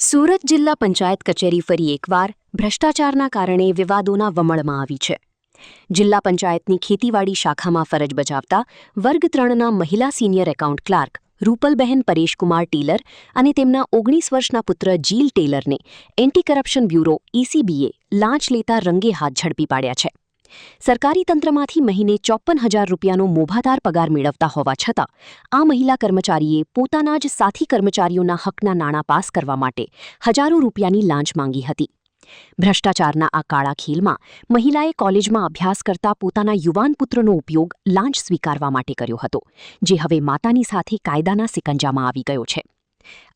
સુરત જિલ્લા પંચાયત કચેરી ફરી એકવાર ભ્રષ્ટાચારના કારણે વિવાદોના વમળમાં આવી છે. જિલ્લા પંચાયતની ખેતીવાડી શાખામાં ફરજ બજાવતા વર્ગ 3ના મહિલા સિનિયર એકાઉન્ટ ક્લાર્ક રૂપલબહેન પરેશકુમાર ટેલર અને તેમના 19 વર્ષના પુત્ર જીલ ટેલરને એન્ટી કરપ્શન બ્યુરો ECBએ લાંચ લેતા રંગે હાથ ઝડપી પાડ્યા છે. સરકારી તંત્રમાંથી મહિને 54,000 રૂપિયાનો મોભાદાર પગાર મેળવતા હોવા છતાં આ મહિલા કર્મચારીએ પોતાના જ સાથી કર્મચારીઓના હકના નાણાં પાસ કરવા માટે હજારો રૂપિયાની લાંચ માંગી હતી. ભ્રષ્ટાચારના આ કાળા ખેલમાં મહિલાએ કોલેજમાં અભ્યાસ કરતા પોતાના યુવાન પુત્રનો ઉપયોગ લાંચ સ્વીકારવા માટે કર્યો હતો, જે હવે માતાની સાથે કાયદાના સિકંજામાં આવી ગયો છે.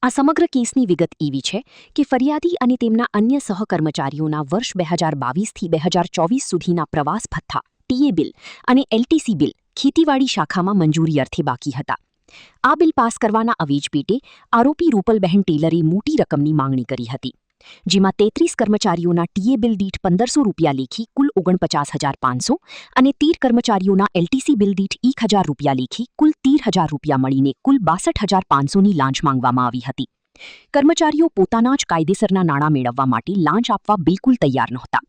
આ સમગ્ર કેસની વિગત એવી છે કે ફરિયાદી અને તેમના અન્ય સહકર્મચારીઓના વર્ષ 2022થી 2024 સુધીના પ્રવાસ ભથ્થા, ટીએ બિલ અને LTC બિલ ખેતીવાડી શાખામાં મંજૂરી અર્થે બાકી હતા. આ બિલ પાસ કરવાના અવેજ પેટે આરોપી રૂપલબહેન ટેલરે મોટી રકમની માંગણી કરી હતી, જેમાં 33 કર્મચારીઓના ટીએ બિલ દીઠ 1,500 રૂપિયા લેખી કુલ 49,500 અને 13 કર્મચારીઓના LTC બિલ દીઠ 1,000 રૂપિયા લેખી કુલ 13,000 રૂપિયા મળીને કુલ 62,500ની લાંચ માંગવામાં આવી હતી. કર્મચારીઓ પોતાના જ કાયદેસરના નાણાં મેળવવા માટે લાંચ આપવા બિલકુલ તૈયાર નહોતા.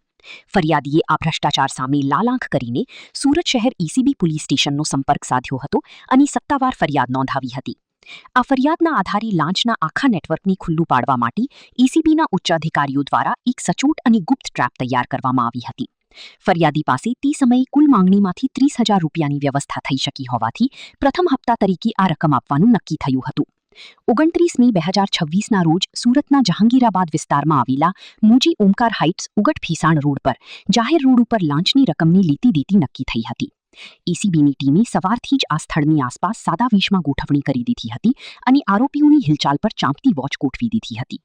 ફરિયાદીએ આ ભ્રષ્ટાચાર સામે લાલાંખ કરીને સુરત શહેર ECB પોલીસ સ્ટેશનનો સંપર્ક સાધ્યો હતો અને સત્તાવાર ફરિયાદ નોંધાવી હતી. આ ફરિયાદના આધારે લાંચના આખા નેટવર્કને ખુલ્લું પાડવા માટે ECBના ઉચ્ચ અધિકારીઓ દ્વારા એક સચોટ અને ગુપ્ત ટ્રેપ તૈયાર કરવામાં આવી હતી. ફરિયાદી પાસે તે સમયે કુલ માંગણીમાંથી 30,000 રૂપિયાની વ્યવસ્થા થઈ શકી હોવાથી પ્રથમ હપ્તા તરીકે આ રકમ આપવાનું નક્કી થયું હતું. 29 મે 2026ના રોજ સુરતના જહાંગીરાબાદ વિસ્તારમાં આવેલા મુજી ઓમકાર હાઇટ્સ ઉગટ ફીસાણ રોડ પર જાહેર રોડ ઉપર લાંચની રકમની લેતી દેતી નક્કી થઈ હતી. ECBની ટીમે સવારથી જ આ સ્થળની આસપાસ સાદા વેશમાં ગોઠવણી કરી દીધી હતી અને આરોપીઓની હિલચાલ પર ચાંપતી વોચ ગોઠવી દીધી હતી.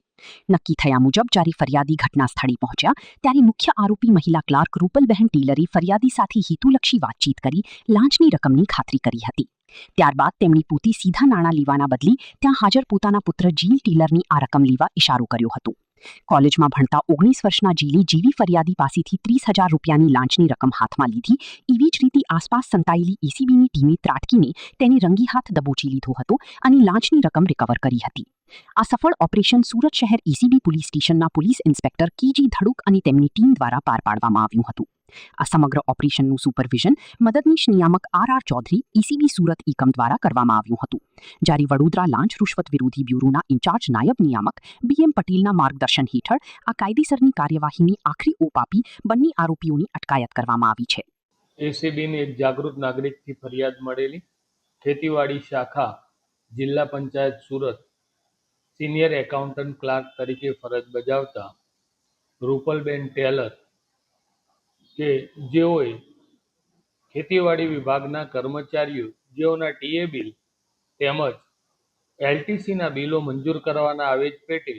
નક્કી થયા મુજબ જ્યારે ફરિયાદી ઘટના સ્થળે પહોંચ્યા ત્યારે મુખ્ય આરોપી મહિલા ક્લાર્ક રૂપલબહેન ટેલરે ફરિયાદી સાથે હેતુલક્ષી વાતચીત કરી લાંચની રકમની ખાતરી કરી હતી. ત્યારબાદ તેમની પોતે સીધા નાણાં લેવાના બદલે ત્યાં હાજર પોતાના પુત્ર જીલ ટેલરની આ રકમ લેવા ઇશારો કર્યો હતો. કોલેજમાં ભણતા 19 વર્ષના જીલે જેવી ફરિયાદી પાસેથી 30,000 રૂપિયાની લાંચની રકમ હાથમાં લીધી, એવી જ રીતે આસપાસ સંતાયેલી ECBની ટીમે ત્રાટકીને તેને રંગી હાથ દબોચી લીધો હતો અને લાંચની રકમ રિકવર કરી હતી. આ સફળ ઓપરેશન સુરત શહેર ECB પોલીસ સ્ટેશનના પોલીસ ઇન્સ્પેક્ટર KG ધડુક અને તેમની ટીમ દ્વારા પાર પાડવામાં આવ્યું હતું. આ સમગ્ર ઓપરેશનનું સુપરવિઝન મદદનીશ નિયામક RR ચૌધરી ECB સુરત એકમ દ્વારા કરવામાં આવ્યું હતું, જ્યારે વડોદરા લાંચ રૂશ્વત વિરોધી બ્યુરોના ઇન્ચાર્જ નાયબ નિયામક BM પટેલના માર્ગદર્શન હેઠળ આ કાયદેસરની કાર્યવાહીની આખરી ઓપ આપી બંને આરોપીઓની અટકાયત કરવામાં આવી છે. ECBની એક જાગૃત નાગરિકથી ફરિયાદ મળેલી. ખેતીવાડી શાખા જિલ્લા panchayat Surat senior accountant clerk તરીકે ફરજ બજાવતા રૂપલબેન ટેલર કે જેઓએ ખેતીવાડી વિભાગના કર્મચારીઓ જેઓના ટીએ બિલ તેમજ LTCના બિલો મંજૂર કરવાના આવેજ પેટે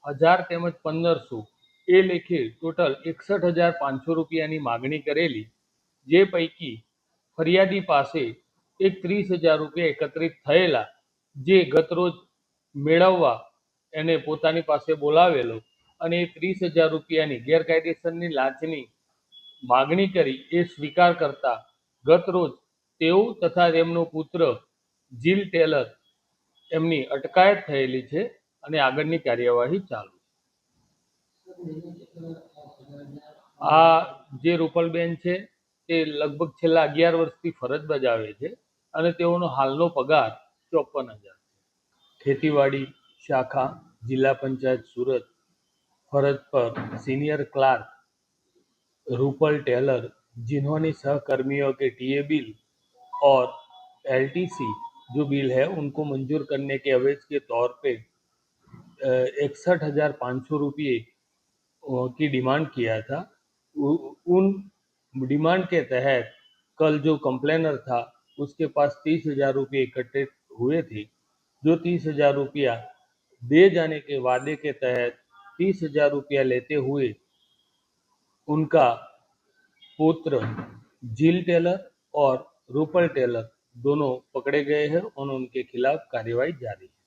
1,000 તેમજ 1,500 એ લેખે ટોટલ 61,500 રૂપિયાની માગણી કરેલી, જે પૈકી ફરિયાદી પાસે એક 30,000 રૂપિયા એકત્રિત થયેલા, જે ગતરોજ મેળવવા એને પોતાની પાસે બોલાવેલો અને એ 30,000 રૂપિયાની ગેરકાયદેસરની લાંચની માગણી કરી એ સ્વીકાર કરતા ગત રોજ તેઓ તથા તેમનો પુત્ર જીલ ટેલર એમની અટકાયત થયેલી છે અને આગળની કાર્યવાહી ચાલુ છે. આ જે રૂપલબેન છે તે લગભગ છેલ્લા 11 વર્ષથી ફરજ બજાવે છે અને તેઓનો હાલનો પગાર 54,000 છે. ખેતીવાડી શાખા જિલ્લા પંચાયત સુરત फर्ज पर सीनियर क्लार्क रूपल टेलर, जिन्होंने सहकर्मियों के टीए बिल और LTC जो बिल है उनको मंजूर करने के अवैध के तौर पे 61,500 रुपये की डिमांड किया था. उन डिमांड के तहत कल जो कंप्लेनर था उसके पास 30,000 रुपये इकट्ठे हुए थे, जो 30,000 रुपया दे जाने के वादे के तहत 30,000 रुपया लेते हुए उनका पुत्र जील टेलर और रूपल टेलर दोनों पकड़े गए हैं और उनके खिलाफ कार्यवाही जारी है.